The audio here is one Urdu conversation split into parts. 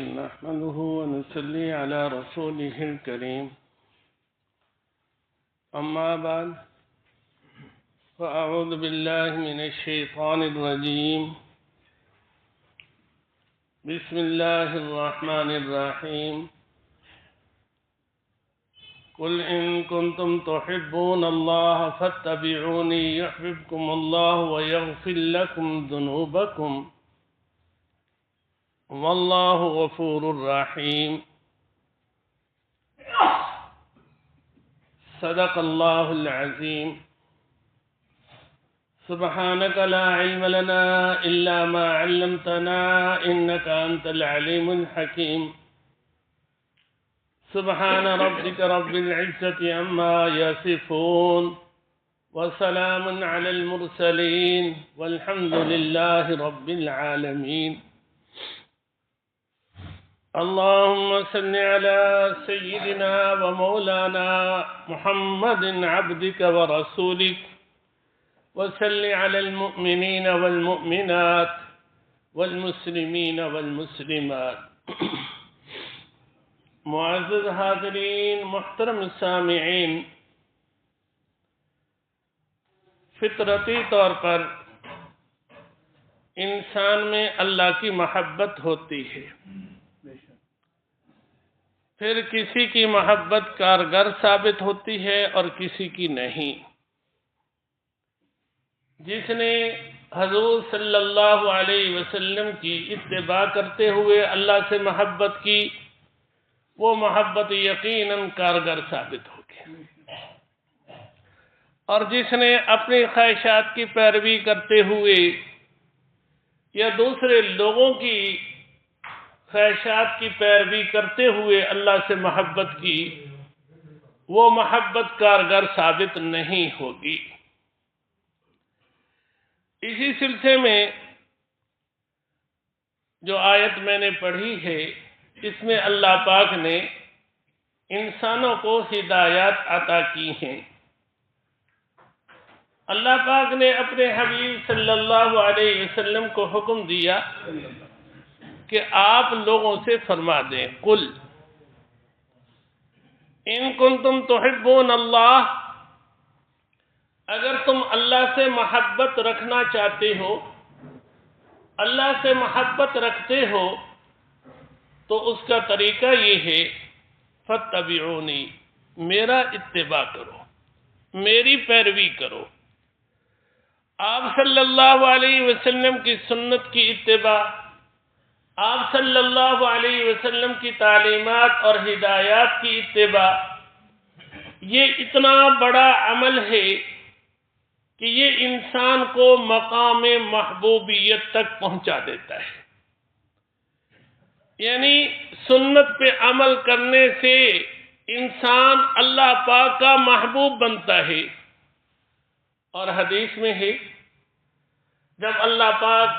نحمده ونصلي على رسوله الكريم أما بعد فأعوذ بالله من الشيطان الرجيم بسم الله الرحمن الرحيم قل إن كنتم تحبون الله فاتبعوني يحببكم الله ويغفر لكم ذنوبكم والله غفور رحيم صدق الله العظيم سبحانك لا علم لنا إلا ما علمتنا إنك أنت العليم الحكيم سبحان ربك رب العزة عما يصفون وسلام على المرسلين والحمد لله رب العالمين اللهم صل على سيدنا ومولانا محمد عبدك ورسولك وصل على المؤمنين والمؤمنات والمسلمين والمسلمات معزز حاضرین، محترم سامعین، فطرتی طور پر انسان میں اللہ کی محبت ہوتی ہے، پھر کسی کی محبت کارگر ثابت ہوتی ہے اور کسی کی نہیں۔ جس نے حضور صلی اللہ علیہ وسلم کی اتباع کرتے ہوئے اللہ سے محبت کی، وہ محبت یقیناً کارگر ثابت ہوگی، اور جس نے اپنی خواہشات کی پیروی کرتے ہوئے یا دوسرے لوگوں کی خواہشات کی پیروی کرتے ہوئے اللہ سے محبت کی، وہ محبت کارگر ثابت نہیں ہوگی۔ اسی سلسلے میں جو آیت میں نے پڑھی ہے، اس میں اللہ پاک نے انسانوں کو ہدایات عطا کی ہیں۔ اللہ پاک نے اپنے حبیب صلی اللہ علیہ وسلم کو حکم دیا کہ آپ لوگوں سے فرما دیں، قل ان کنتم تحبون اللہ، اگر تم اللہ سے محبت رکھنا چاہتے ہو، اللہ سے محبت رکھتے ہو، تو اس کا طریقہ یہ ہے فاتبعونی، میرا اتباع کرو، میری پیروی کرو، آپ صلی اللہ علیہ وسلم کی سنت کی اتباع، آپ صلی اللہ علیہ وسلم کی تعلیمات اور ہدایات کی اتباع، یہ اتنا بڑا عمل ہے کہ یہ انسان کو مقام محبوبیت تک پہنچا دیتا ہے۔ یعنی سنت پہ عمل کرنے سے انسان اللہ پاک کا محبوب بنتا ہے، اور حدیث میں ہے جب اللہ پاک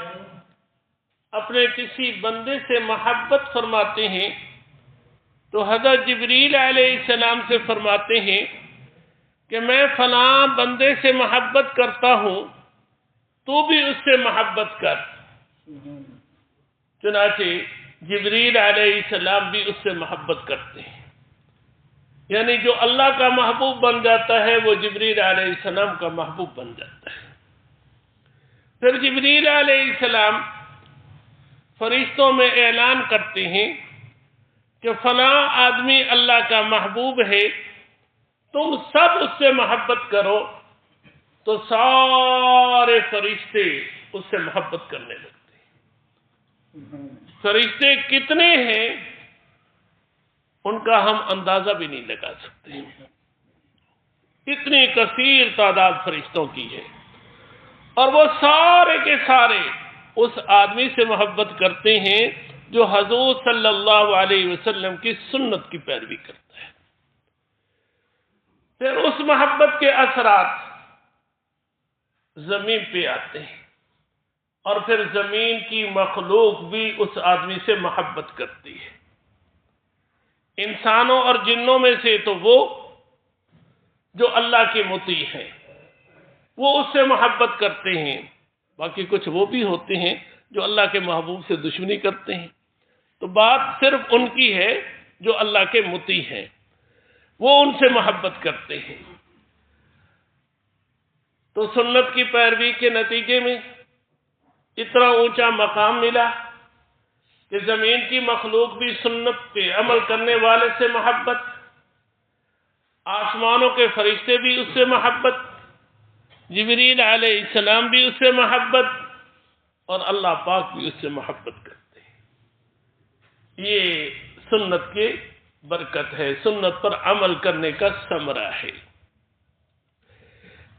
اپنے کسی بندے سے محبت فرماتے ہیں تو حضرت جبریل علیہ السلام سے فرماتے ہیں کہ میں فلاں بندے سے محبت کرتا ہوں، تو بھی اس سے محبت کر۔ چنانچہ جبریل علیہ السلام بھی اس سے محبت کرتے ہیں، یعنی جو اللہ کا محبوب بن جاتا ہے وہ جبریل علیہ السلام کا محبوب بن جاتا ہے۔ پھر جبریل علیہ السلام فرشتوں میں اعلان کرتے ہیں کہ فلاں آدمی اللہ کا محبوب ہے، تم سب اس سے محبت کرو، تو سارے فرشتے اس سے محبت کرنے لگتے ہیں۔ فرشتے کتنے ہیں ان کا ہم اندازہ بھی نہیں لگا سکتے، اتنی کثیر تعداد فرشتوں کی ہے، اور وہ سارے کے سارے اس آدمی سے محبت کرتے ہیں جو حضور صلی اللہ علیہ وسلم کی سنت کی پیروی کرتا ہے۔ پھر اس محبت کے اثرات زمین پہ آتے ہیں، اور پھر زمین کی مخلوق بھی اس آدمی سے محبت کرتی ہے۔ انسانوں اور جنوں میں سے تو وہ جو اللہ کے مطیع ہیں وہ اس سے محبت کرتے ہیں، باقی کچھ وہ بھی ہوتے ہیں جو اللہ کے محبوب سے دشمنی کرتے ہیں۔ تو بات صرف ان کی ہے جو اللہ کے مطیع ہیں، وہ ان سے محبت کرتے ہیں۔ تو سنت کی پیروی کے نتیجے میں اتنا اونچا مقام ملا کہ زمین کی مخلوق بھی سنت پہ عمل کرنے والے سے محبت، آسمانوں کے فرشتے بھی اس سے محبت، جبریل علیہ السلام بھی اس سے محبت، اور اللہ پاک بھی اس سے محبت کرتے ہیں۔ یہ سنت کی برکت ہے، سنت پر عمل کرنے کا ثمرہ ہے۔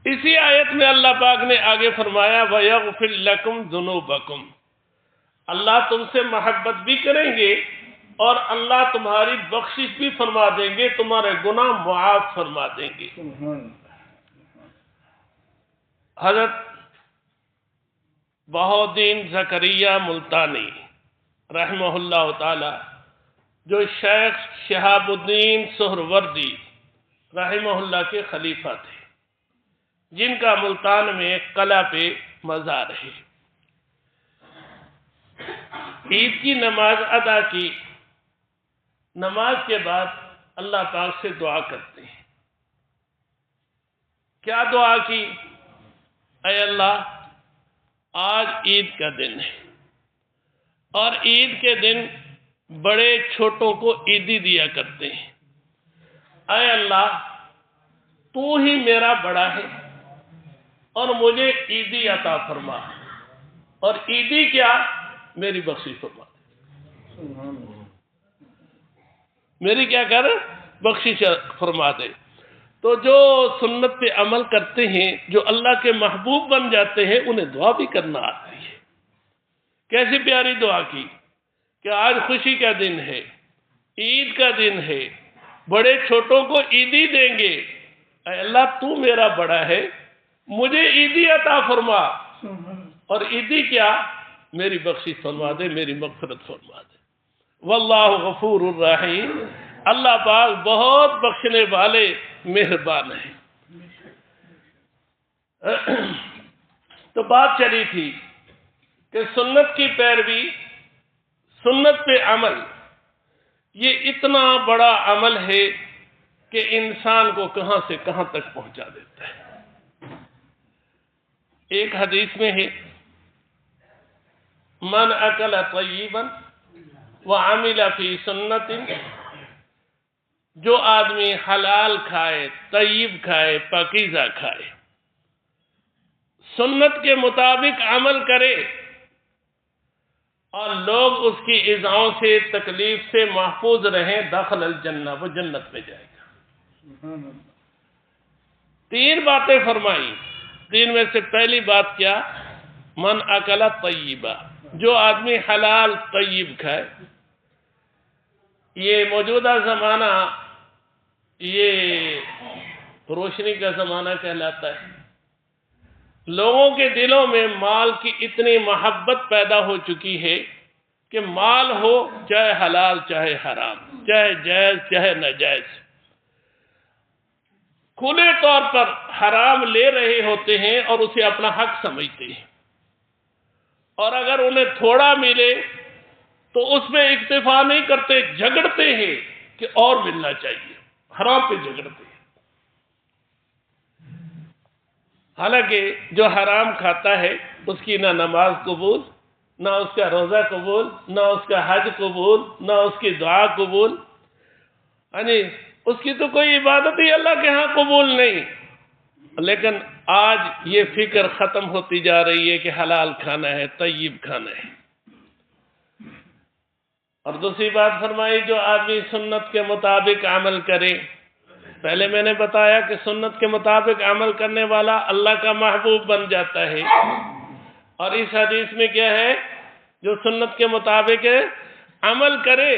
اسی آیت میں اللہ پاک نے آگے فرمایا وَيَغْفِرْ لَكُمْ ذُنُوبَكُمْ، اللہ تم سے محبت بھی کریں گے اور اللہ تمہاری بخشش بھی فرما دیں گے، تمہارے گناہ معاف فرما دیں گے۔ حضرت بہاؤالدین زکریا ملتانی رحمہ اللہ تعالی، جو شیخ شہاب الدین سہروردی رحمہ اللہ کے خلیفہ تھے، جن کا ملتان میں قلعہ پہ مزار ہے، عید کی نماز ادا کی، نماز کے بعد اللہ پاک سے دعا کرتے ہیں۔ کیا دعا کی؟ اے اللہ، آج عید کا دن ہے اور عید کے دن بڑے چھوٹوں کو عیدی دیا کرتے ہیں۔ اے اللہ، تو ہی میرا بڑا ہے اور مجھے عیدی عطا فرما، اور عیدی کیا؟ میری بخشش فرما، میری کیا کر؟ بخشش فرما دے۔ تو جو سنت پہ عمل کرتے ہیں، جو اللہ کے محبوب بن جاتے ہیں، انہیں دعا بھی کرنا آتی ہے۔ کیسی پیاری دعا کی کہ آج خوشی کا دن ہے، عید کا دن ہے، بڑے چھوٹوں کو عیدی دیں گے، اے اللہ تو میرا بڑا ہے، مجھے عیدی عطا فرما، اور عیدی کیا؟ میری بخشش فرما دے، میری مغفرت فرما دے۔ واللہ غفور الرحیم، اللہ پاک بہت بخشنے والے مہربان ہیں۔ تو بات چلی تھی کہ سنت کی پیروی، سنت پہ عمل، یہ اتنا بڑا عمل ہے کہ انسان کو کہاں سے کہاں تک پہنچا دیتا ہے۔ ایک حدیث میں ہے من اکل طیبا وعمل فی سنت، جو آدمی حلال کھائے، طیب کھائے، پاکیزہ کھائے، سنت کے مطابق عمل کرے، اور لوگ اس کی ایذاؤں سے، تکلیف سے محفوظ رہیں، دخل الجنہ، وہ جنت میں جائے گا۔ تین باتیں فرمائی، تین میں سے پہلی بات کیا؟ من اکل طیبا، جو آدمی حلال طیب کھائے۔ یہ موجودہ زمانہ یہ روشنی کا زمانہ کہلاتا ہے۔ لوگوں کے دلوں میں مال کی اتنی محبت پیدا ہو چکی ہے کہ مال ہو چاہے حلال چاہے حرام، چاہے جائز چاہے ناجائز، کھلے طور پر حرام لے رہے ہوتے ہیں اور اسے اپنا حق سمجھتے ہیں، اور اگر انہیں تھوڑا ملے تو اس میں اکتفا نہیں کرتے، جھگڑتے ہیں کہ اور ملنا چاہیے، حرام پہ جھگڑتے ہیں۔ حالانکہ جو حرام کھاتا ہے اس کی نہ نماز قبول، نہ اس کا روزہ قبول، نہ اس کا حج قبول، نہ اس کی دعا قبول، یعنی اس کی تو کوئی عبادت ہی اللہ کے ہاں قبول نہیں۔ لیکن آج یہ فکر ختم ہوتی جا رہی ہے کہ حلال کھانا ہے، طیب کھانا ہے۔ اور دوسری بات فرمائی، جو آدمی سنت کے مطابق عمل کرے۔ پہلے میں نے بتایا کہ سنت کے مطابق عمل کرنے والا اللہ کا محبوب بن جاتا ہے، اور اس حدیث میں کیا ہے؟ جو سنت کے مطابق عمل کرے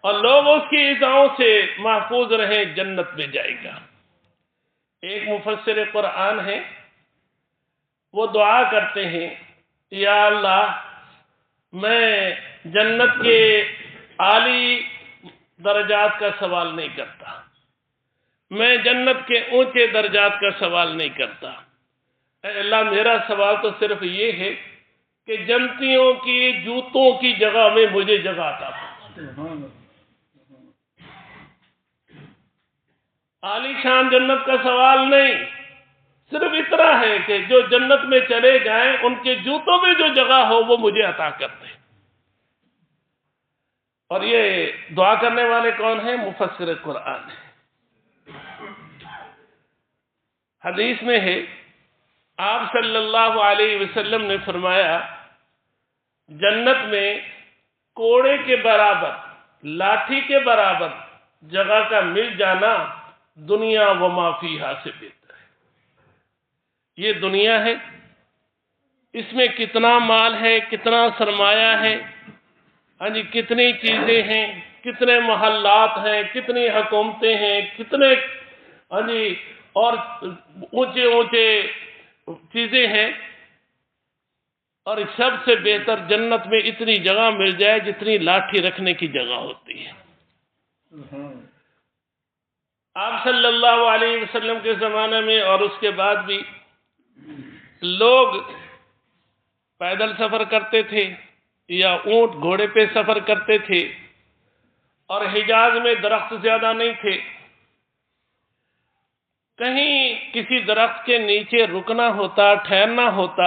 اور لوگ اس کی ایذاؤں سے محفوظ رہیں، جنت میں جائے گا۔ ایک مفسر قرآن ہے، وہ دعا کرتے ہیں، یا اللہ، میں جنت کے عالی درجات کا سوال نہیں کرتا، میں جنت کے اونچے درجات کا سوال نہیں کرتا، اے اللہ میرا سوال تو صرف یہ ہے کہ جنتیوں کی جوتوں کی جگہ میں مجھے جگہ عطا فرما۔ عالی شان جنت کا سوال نہیں، صرف اتنا ہے کہ جو جنت میں چلے جائیں ان کے جوتوں میں جو جگہ ہو وہ مجھے عطا کر دے۔ اور یہ دعا کرنے والے کون ہیں؟ مفسر قرآن ہیں۔ حدیث میں ہے، آپ صلی اللہ علیہ وسلم نے فرمایا، جنت میں کوڑے کے برابر، لاٹھی کے برابر جگہ کا مل جانا دنیا و ما فیہا سے بہتر ہے۔ یہ دنیا ہے، اس میں کتنا مال ہے، کتنا سرمایہ ہے، ہاں جی، کتنی چیزیں ہیں، کتنے محلات ہیں، کتنی حکومتیں ہیں، کتنے ہاں جی اور اونچے اونچے چیزیں ہیں، اور سب سے بہتر جنت میں اتنی جگہ مل جائے جتنی لاٹھی رکھنے کی جگہ ہوتی ہے۔ آپ صلی اللہ علیہ وسلم کے زمانے میں اور اس کے بعد بھی لوگ پیدل سفر کرتے تھے یا اونٹ گھوڑے پہ سفر کرتے تھے، اور حجاز میں درخت زیادہ نہیں تھے۔ کہیں کسی درخت کے نیچے رکنا ہوتا، ٹھہرنا ہوتا،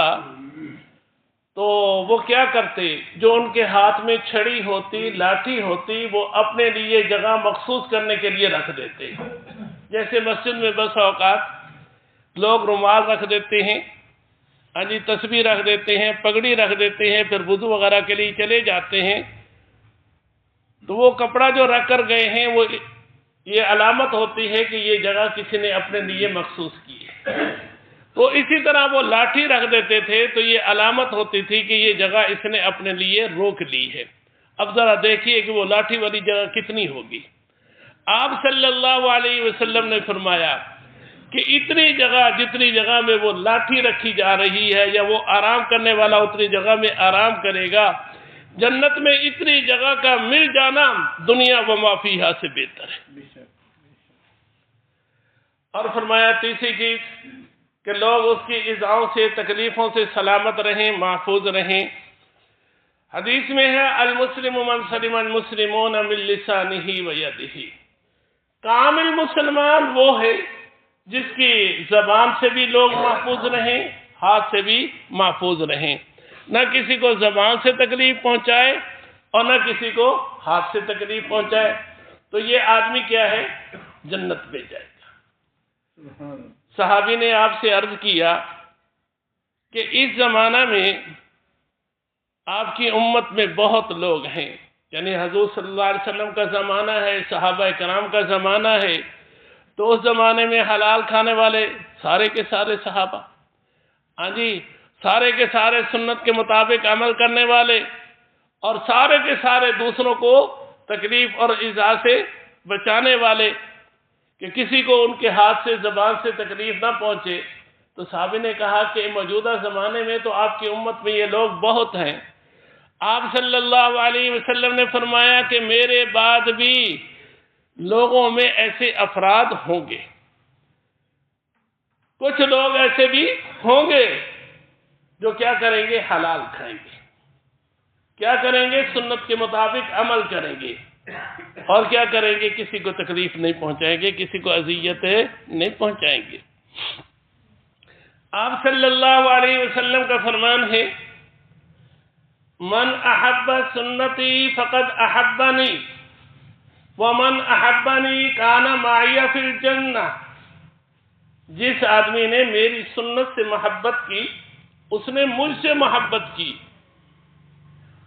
تو وہ کیا کرتے؟ جو ان کے ہاتھ میں چھڑی ہوتی، لاٹھی ہوتی، وہ اپنے لیے جگہ مخصوص کرنے کے لیے رکھ دیتے۔ جیسے مسجد میں بس اوقات لوگ رومال رکھ دیتے ہیں، ہاں جی، تسبیح رکھ دیتے ہیں، پگڑی رکھ دیتے ہیں، پھر وضو وغیرہ کے لیے چلے جاتے ہیں، تو وہ کپڑا جو رکھ کر گئے ہیں وہ یہ علامت ہوتی ہے کہ یہ جگہ کسی نے اپنے لیے مخصوص کی ہے۔ تو اسی طرح وہ لاٹھی رکھ دیتے تھے تو یہ علامت ہوتی تھی کہ یہ جگہ اس نے اپنے لیے روک لی ہے۔ اب ذرا دیکھیے کہ وہ لاٹھی والی جگہ کتنی ہوگی۔ آپ صلی اللہ علیہ وسلم نے فرمایا کہ اتنی جگہ، جتنی جگہ میں وہ لاٹھی رکھی جا رہی ہے یا وہ آرام کرنے والا اتنی جگہ میں آرام کرے گا، جنت میں اتنی جگہ کا مل جانا دنیا و ما فیہا سے بہتر ہے۔ اور فرمایا تیسری چیز کہ لوگ اس کی ایذاؤں سے، تکلیفوں سے سلامت رہیں، محفوظ رہیں۔ حدیث میں ہے، المسلم من سلم المسلمون من لسانہ و یدہ۔ کامل مسلمان وہ ہے جس کی زبان سے بھی لوگ محفوظ رہیں، ہاتھ سے بھی محفوظ رہیں، نہ کسی کو زبان سے تکلیف پہنچائے اور نہ کسی کو ہاتھ سے تکلیف پہنچائے، تو یہ آدمی کیا ہے؟ جنت میں جائے گا۔ صحابی نے آپ سے عرض کیا کہ اس زمانہ میں آپ کی امت میں بہت لوگ ہیں، یعنی حضور صلی اللہ علیہ وسلم کا زمانہ ہے، صحابہ کرام کا زمانہ ہے، تو اس زمانے میں حلال کھانے والے سارے کے سارے صحابہ، ہاں جی، سارے کے سارے سنت کے مطابق عمل کرنے والے، اور سارے کے سارے دوسروں کو تکلیف اور ایذا سے بچانے والے، کہ کسی کو ان کے ہاتھ سے، زبان سے تکلیف نہ پہنچے۔ تو صحابی نے کہا کہ موجودہ زمانے میں تو آپ کی امت میں یہ لوگ بہت ہیں۔ آپ صلی اللہ علیہ وسلم نے فرمایا کہ میرے بعد بھی لوگوں میں ایسے افراد ہوں گے، کچھ لوگ ایسے بھی ہوں گے جو کیا کریں گے؟ حلال کھائیں گے، کیا کریں گے؟ سنت کے مطابق عمل کریں گے، اور کیا کریں گے؟ کسی کو تکلیف نہیں پہنچائیں گے، کسی کو اذیت نہیں پہنچائیں گے۔ آپ صلی اللہ علیہ وسلم کا فرمان ہے، من احب سنتی فقد احبنی ومن احبنی کان معی فی الجنہ۔ جس آدمی نے میری سنت سے محبت کی اس نے مجھ سے محبت کی،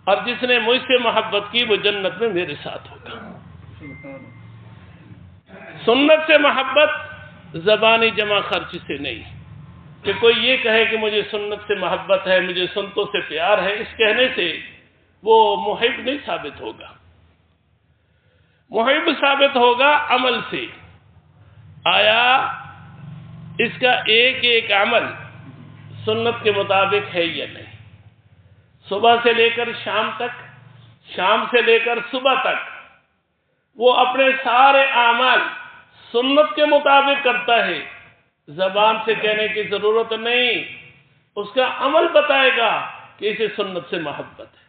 اور جس نے مجھ سے محبت کی وہ جنت میں میرے ساتھ ہوگا۔ سنت سے محبت زبانی جمع خرچ سے نہیں، کہ کوئی یہ کہے کہ مجھے سنت سے محبت ہے، مجھے سنتوں سے پیار ہے، اس کہنے سے وہ محب نہیں ثابت ہوگا۔ محب ثابت ہوگا عمل سے، آیا اس کا ایک ایک عمل سنت کے مطابق ہے یا نہیں۔ صبح سے لے کر شام تک، شام سے لے کر صبح تک وہ اپنے سارے اعمال سنت کے مطابق کرتا ہے، زبان سے کہنے کی ضرورت نہیں، اس کا عمل بتائے گا کہ اسے سنت سے محبت ہے،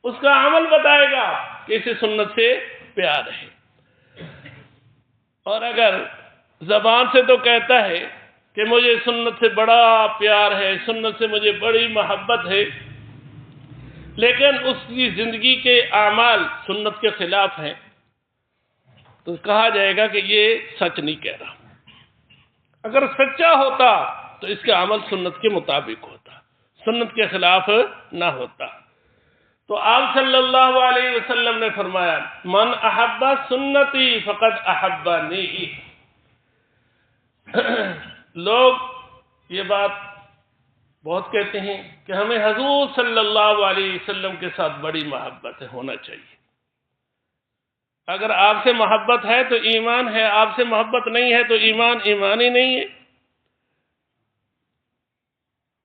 اس کا عمل بتائے گا کہ اسے سنت سے پیار ہے۔ اور اگر زبان سے تو کہتا ہے کہ مجھے سنت سے بڑا پیار ہے، سنت سے مجھے بڑی محبت ہے، لیکن اس کی زندگی کے اعمال سنت کے خلاف ہیں، تو کہا جائے گا کہ یہ سچ نہیں کہہ رہا۔ اگر سچا ہوتا تو اس کا عمل سنت کے مطابق ہوتا، سنت کے خلاف نہ ہوتا۔ تو آپ صلی اللہ علیہ وسلم نے فرمایا من احب سنتی فقد احبنی۔ لوگ یہ بات بہت کہتے ہیں کہ ہمیں حضور صلی اللہ علیہ وسلم کے ساتھ بڑی محبت ہونا چاہیے۔ اگر آپ سے محبت ہے تو ایمان ہے، آپ سے محبت نہیں ہے تو ایمان ہی نہیں ہے۔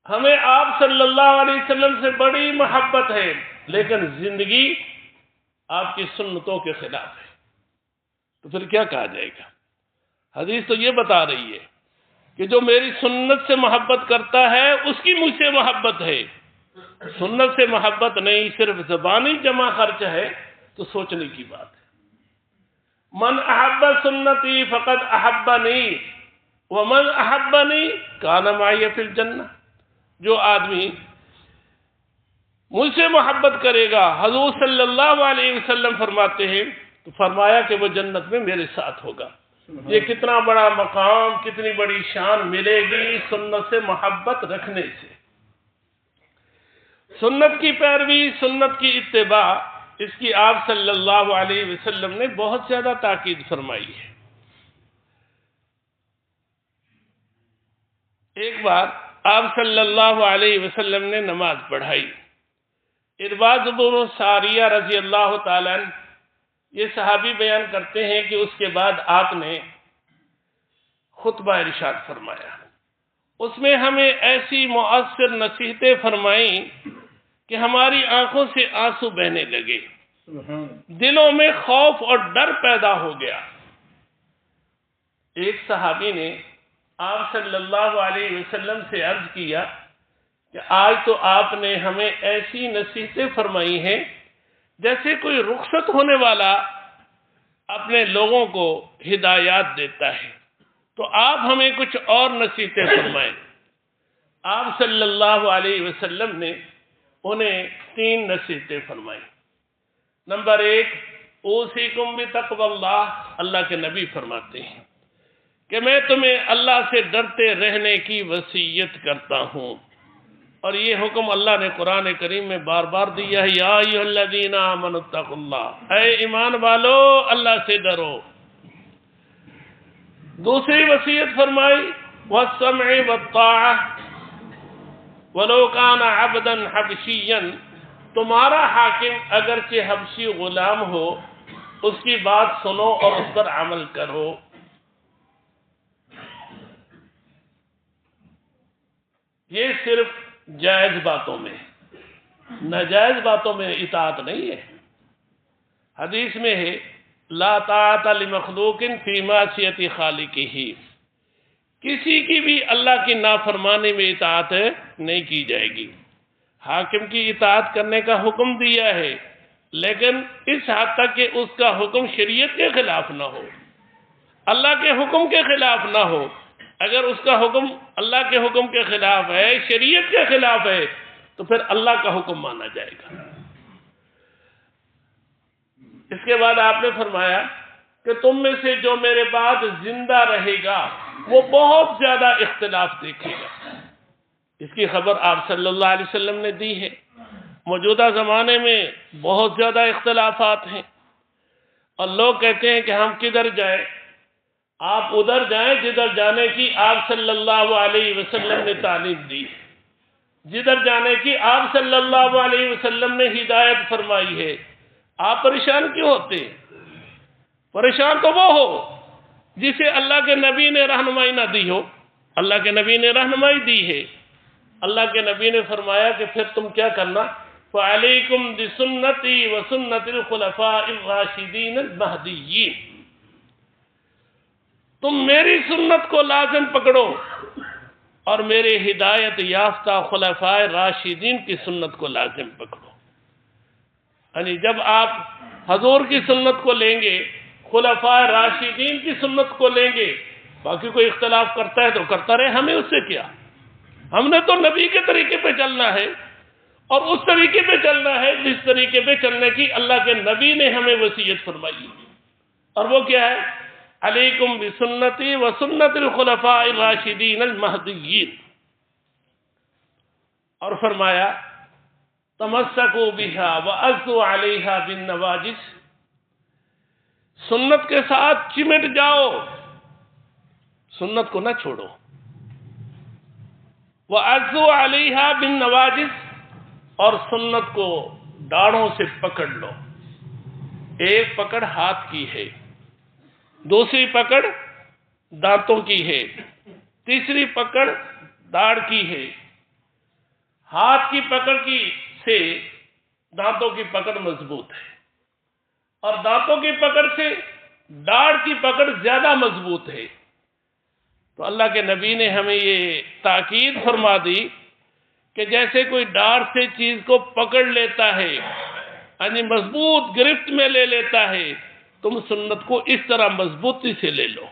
ہمیں آپ صلی اللہ علیہ وسلم سے بڑی محبت ہے، لیکن زندگی آپ کی سنتوں کے خلاف ہے، تو پھر کیا کہا جائے گا؟ حدیث تو یہ بتا رہی ہے کہ جو میری سنت سے محبت کرتا ہے اس کی مجھ سے محبت ہے، سنت سے محبت نہیں، صرف زبانی جمع خرچ ہے، تو سوچنے کی بات ہے۔ من احب سنتی فقد احبنی ومن احبنی کان معی فی الجنہ۔ جو آدمی مجھ سے محبت کرے گا، حضور صلی اللہ علیہ وسلم فرماتے ہیں، تو فرمایا کہ وہ جنت میں میرے ساتھ ہوگا۔ یہ کتنا بڑا مقام، کتنی بڑی شان ملے گی سنت سے محبت رکھنے سے۔ سنت کی پیروی، سنت کی اتباع، اس کی آپ صلی اللہ علیہ وسلم نے بہت زیادہ تاکید فرمائی ہے۔ ایک بار آپ صلی اللہ علیہ وسلم نے نماز پڑھائی۔ ارباض بن ساریہ رضی اللہ تعالیٰ عنہ یہ صحابی بیان کرتے ہیں کہ اس کے بعد آپ نے خطبہ ارشاد فرمایا، اس میں ہمیں ایسی مؤثر نصیحتیں فرمائیں کہ ہماری آنکھوں سے آنسو بہنے لگے، دلوں میں خوف اور ڈر پیدا ہو گیا۔ ایک صحابی نے آپ صلی اللہ علیہ وسلم سے عرض کیا کہ آج تو آپ نے ہمیں ایسی نصیحتیں فرمائی ہیں جیسے کوئی رخصت ہونے والا اپنے لوگوں کو ہدایات دیتا ہے، تو آپ ہمیں کچھ اور نصیحتیں فرمائیں۔ آپ صلی اللہ علیہ وسلم نے انہیں 3 نصیحتیں فرمائیں۔ نمبر 1، اوصیکم بتقوی اللہ، اللہ کے نبی فرماتے ہیں کہ میں تمہیں اللہ سے ڈرتے رہنے کی وصیت کرتا ہوں، اور یہ حکم اللہ نے قرآن کریم میں بار بار دیا ہے، یا ایھا الذین آمنوا اتقوا اللہ، اے ایمان والو اللہ سے ڈرو۔ دوسری وصیت فرمائی والسمع والطاعہ ولو کان عبدا حبشیا، تمہارا حاکم اگرچہ حبشی غلام ہو اس کی بات سنو اور اس پر عمل کرو۔ یہ صرف جائز باتوں میں، ناجائز باتوں میں اطاعت نہیں ہے۔ حدیث میں ہے لا طاعت لمخلوق فی معصیت خالقہ، کسی کی بھی اللہ کی نافرمانی میں اطاعت نہیں کی جائے گی۔ حاکم کی اطاعت کرنے کا حکم دیا ہے، لیکن اس حد تک کہ اس کا حکم شریعت کے خلاف نہ ہو، اللہ کے حکم کے خلاف نہ ہو۔ اگر اس کا حکم اللہ کے حکم کے خلاف ہے، شریعت کے خلاف ہے، تو پھر اللہ کا حکم مانا جائے گا۔ اس کے بعد آپ نے فرمایا کہ تم میں سے جو میرے بعد زندہ رہے گا وہ بہت زیادہ اختلاف دیکھے گا۔ اس کی خبر آپ صلی اللہ علیہ وسلم نے دی ہے۔ موجودہ زمانے میں بہت زیادہ اختلافات ہیں، اور لوگ کہتے ہیں کہ ہم کدھر جائیں؟ آپ ادھر جائیں جدھر جانے کی آپ صلی اللہ علیہ وسلم نے تعلیم دی، جدھر جانے کی آپ صلی اللہ علیہ وسلم نے ہدایت فرمائی ہے۔ آپ پریشان کیوں ہوتے ہیں؟ پریشان تو وہ ہو جسے اللہ کے نبی نے رہنمائی نہ دی ہو۔ اللہ کے نبی نے رہنمائی دی ہے۔ اللہ کے نبی نے فرمایا کہ پھر تم کیا کرنا، فَعَلَيْكُمْ بِسُنَّتِي وَسُنَّتِ الْخُلَفَاءِ الرَّاشِدِينَ الْمَهْدِيِّينَ، تم میری سنت کو لازم پکڑو اور میرے ہدایت یافتہ خلفائے راشدین کی سنت کو لازم پکڑو۔ یعنی جب آپ حضور کی سنت کو لیں گے، خلفائے راشدین کی سنت کو لیں گے، باقی کوئی اختلاف کرتا ہے تو کرتا رہے، ہمیں اس سے کیا؟ ہم نے تو نبی کے طریقے پہ چلنا ہے، اور اس طریقے پہ چلنا ہے جس طریقے پہ چلنے کی اللہ کے نبی نے ہمیں وصیت فرمائی، اور وہ کیا ہے؟ علیکم بسنتی و سنت الخلفاء الراشدین المہدیین، اور فرمایا تمسکوا بہا وعضوا علیہا بالنواجذ، سنت کے ساتھ چمٹ جاؤ، سنت کو نہ چھوڑو، وعضوا علیہا بالنواجذ، اور سنت کو داڑھوں سے پکڑ لو۔ ایک پکڑ ہاتھ کی ہے، دوسری پکڑ دانتوں کی ہے، تیسری پکڑ داڑھ کی ہے۔ ہاتھ کی پکڑ سے دانتوں کی پکڑ مضبوط ہے، اور دانتوں کی پکڑ سے داڑھ کی پکڑ زیادہ مضبوط ہے۔ تو اللہ کے نبی نے ہمیں یہ تاکید فرما دی کہ جیسے کوئی ڈار سے چیز کو پکڑ لیتا ہے، یعنی مضبوط گرفت میں لے لیتا ہے، تم سنت کو اس طرح مضبوطی سے لے لو،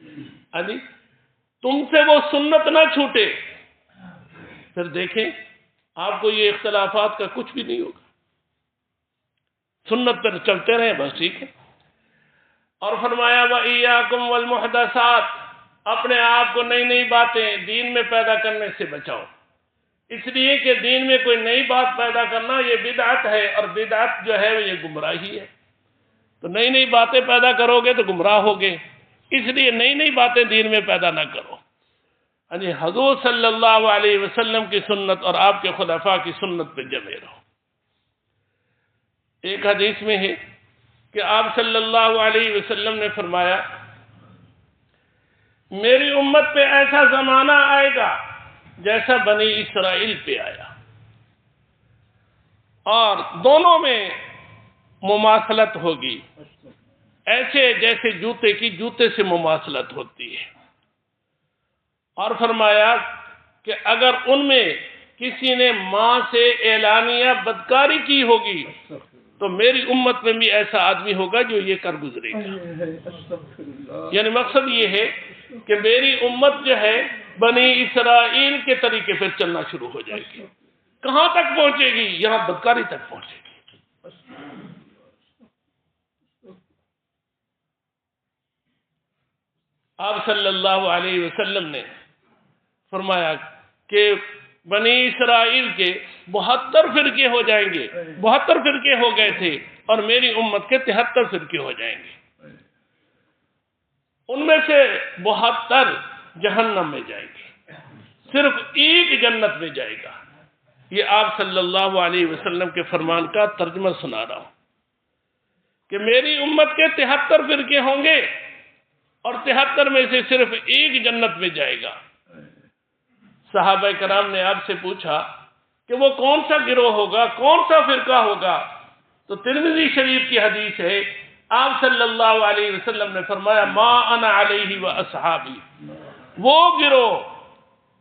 یعنی تم سے وہ سنت نہ چھوٹے۔ پھر دیکھیں آپ کو یہ اختلافات کا کچھ بھی نہیں ہوگا، سنت پر چلتے رہیں بس، ٹھیک ہے۔ اور فرمایا وَإِيَّاكُمْ وَالْمُحْدَثَاتِ، اپنے آپ کو نئی نئی باتیں دین میں پیدا کرنے سے بچاؤ، اس لیے کہ دین میں کوئی نئی بات پیدا کرنا یہ بدعت ہے، اور بدعت جو ہے وہ یہ گمراہی ہے۔ تو نئی نئی باتیں پیدا کرو گے تو گمراہ ہوگے، اس لیے نئی نئی باتیں دین میں پیدا نہ کرو، یعنی حضور صلی اللہ علیہ وسلم کی سنت اور آپ کے خلفاء کی سنت پہ جمے رہو۔ ایک حدیث میں ہے کہ آپ صلی اللہ علیہ وسلم نے فرمایا میری امت پہ ایسا زمانہ آئے گا جیسا بنی اسرائیل پہ آیا، اور دونوں میں مماثلت ہوگی، ایسے جیسے جوتے کی جوتے سے مماثلت ہوتی ہے۔ اور فرمایا کہ اگر ان میں کسی نے ماں سے اعلانیہ بدکاری کی ہوگی تو میری امت میں بھی ایسا آدمی ہوگا جو یہ کر گزرے گا۔ یعنی مقصد یہ ہے کہ میری امت جو ہے بنی اسرائیل کے طریقے پر چلنا شروع ہو جائے گی۔ کہاں تک پہنچے گی؟ یہاں بدکاری تک پہنچے گی۔ آپ صلی اللہ علیہ وسلم نے فرمایا کہ بنی اسرائیل کے 72 فرقے ہو جائیں گے، 72 فرقے ہو گئے تھے، اور میری امت کے 73 فرقے ہو جائیں گے۔ ان میں سے 72 جہنم میں جائیں گے، صرف ایک جنت میں جائے گا۔ یہ آپ صلی اللہ علیہ وسلم کے فرمان کا ترجمہ سنا رہا ہوں کہ میری امت کے 73 فرقے ہوں گے، اور 73 میں سے صرف ایک جنت میں جائے گا۔ صحابہ کرام نے آپ سے پوچھا کہ وہ کون سا گروہ ہوگا، کون سا فرقہ ہوگا؟ تو ترمذی شریف کی حدیث ہے، آپ صلی اللہ علیہ وسلم نے فرمایا ما انا علیہ و اصحابی، وہ گروہ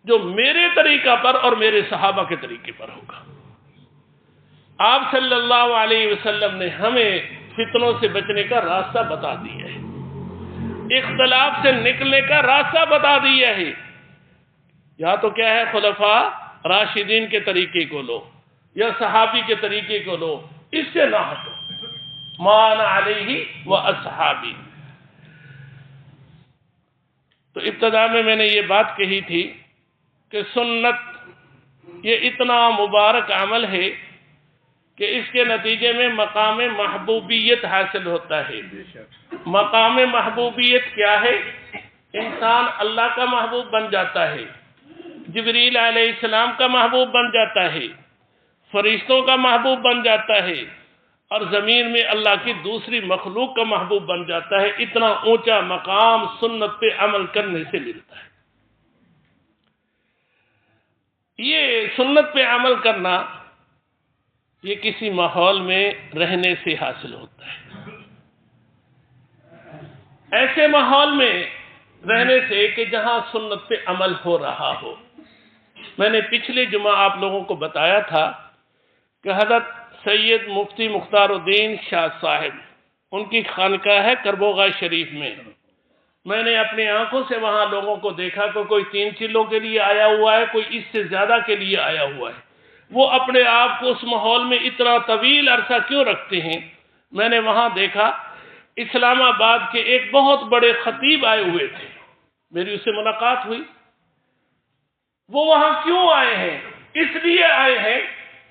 جو میرے طریقہ پر اور میرے صحابہ کے طریقے پر ہوگا۔ آپ صلی اللہ علیہ وسلم نے ہمیں فتنوں سے بچنے کا راستہ بتا دیا ہے، اختلاف سے نکلنے کا راستہ بتا دیا ہے۔ یا تو کیا ہے، خلفاء راشدین کے طریقے کو لو یا صحابی کے طریقے کو لو، اس سے نہ ہٹو، ما انا علیہ و اصحابی۔ تو ابتدا میں نے یہ بات کہی تھی کہ سنت یہ اتنا مبارک عمل ہے کہ اس کے نتیجے میں مقام محبوبیت حاصل ہوتا ہے۔ مقام محبوبیت کیا ہے؟ انسان اللہ کا محبوب بن جاتا ہے، جبریل علیہ السلام کا محبوب بن جاتا ہے، فرشتوں کا محبوب بن جاتا ہے، اور زمین میں اللہ کی دوسری مخلوق کا محبوب بن جاتا ہے۔ اتنا اونچا مقام سنت پہ عمل کرنے سے ملتا ہے۔ یہ سنت پہ عمل کرنا یہ کسی ماحول میں رہنے سے حاصل ہوتا ہے۔ ایسے ماحول میں رہنے سے کہ جہاں سنت پہ عمل ہو رہا ہو۔ میں نے پچھلے جمعہ آپ لوگوں کو بتایا تھا کہ حضرت سید مفتی مختار الدین شاہ صاحب، ان کی خانقاہ ہے کربوغا شریف میں نے اپنی آنکھوں سے وہاں لوگوں کو دیکھا کہ کوئی 3 چلوں کے لیے آیا ہوا ہے، کوئی اس سے زیادہ کے لیے آیا ہوا ہے۔ وہ اپنے آپ کو اس ماحول میں اتنا طویل عرصہ کیوں رکھتے ہیں؟ میں نے وہاں دیکھا اسلام آباد کے ایک بہت بڑے خطیب آئے ہوئے تھے، میری اس سے ملاقات ہوئی۔ وہ وہاں کیوں آئے ہیں؟ اس لیے آئے ہیں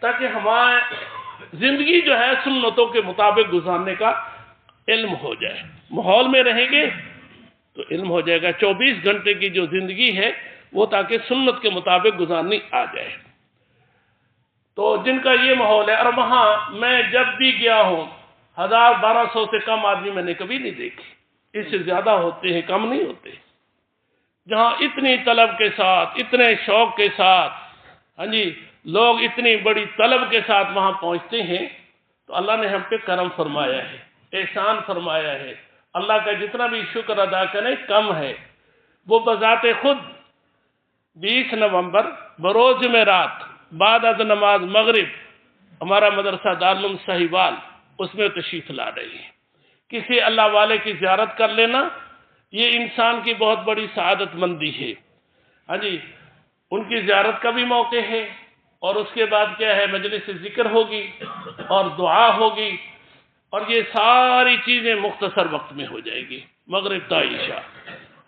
تاکہ ہماری زندگی جو ہے سنتوں کے مطابق گزارنے کا علم ہو جائے۔ ماحول میں رہیں گے تو علم ہو جائے گا۔ 24 گھنٹے کی جو زندگی ہے وہ تاکہ سنت کے مطابق گزارنی آ جائے۔ تو جن کا یہ ماحول ہے، اور وہاں میں جب بھی گیا ہوں 1000-1200 سے کم آدمی میں نے کبھی نہیں دیکھی، اس سے زیادہ ہوتے ہیں، کم نہیں ہوتے۔ جہاں اتنی طلب کے ساتھ، اتنے شوق کے ساتھ، ہاں جی، لوگ اتنی بڑی طلب کے ساتھ وہاں پہنچتے ہیں تو اللہ نے ہم پہ کرم فرمایا ہے، احسان فرمایا ہے۔ اللہ کا جتنا بھی شکر ادا کریں کم ہے۔ وہ بذات خود 20 نومبر بروز جمعرات بعد از نماز مغرب ہمارا مدرسہ دارالعلوم صہیوال اس میں تشریف لا رہی ہے۔ کسی اللہ والے کی زیارت کر لینا یہ انسان کی بہت بڑی سعادت مندی ہے۔ ہاں جی، ان کی زیارت کا بھی موقع ہے، اور اس کے بعد کیا ہے، مجلس ذکر ہوگی اور دعا ہوگی، اور یہ ساری چیزیں مختصر وقت میں ہو جائے گی، مغرب تا عشاء۔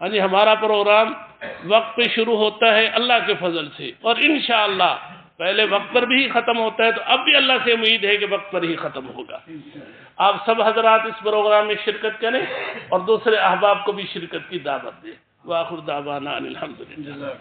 ہاں جی، ہمارا پروگرام وقت پہ شروع ہوتا ہے اللہ کے فضل سے، اور انشاءاللہ پہلے وقت پر بھی ختم ہوتا ہے، تو اب بھی اللہ سے امید ہے کہ وقت پر ہی ختم ہوگا۔ آپ سب حضرات اس پروگرام میں شرکت کریں اور دوسرے احباب کو بھی شرکت کی دعوت دیں۔ وآخر دعوانا ان الحمدللہ۔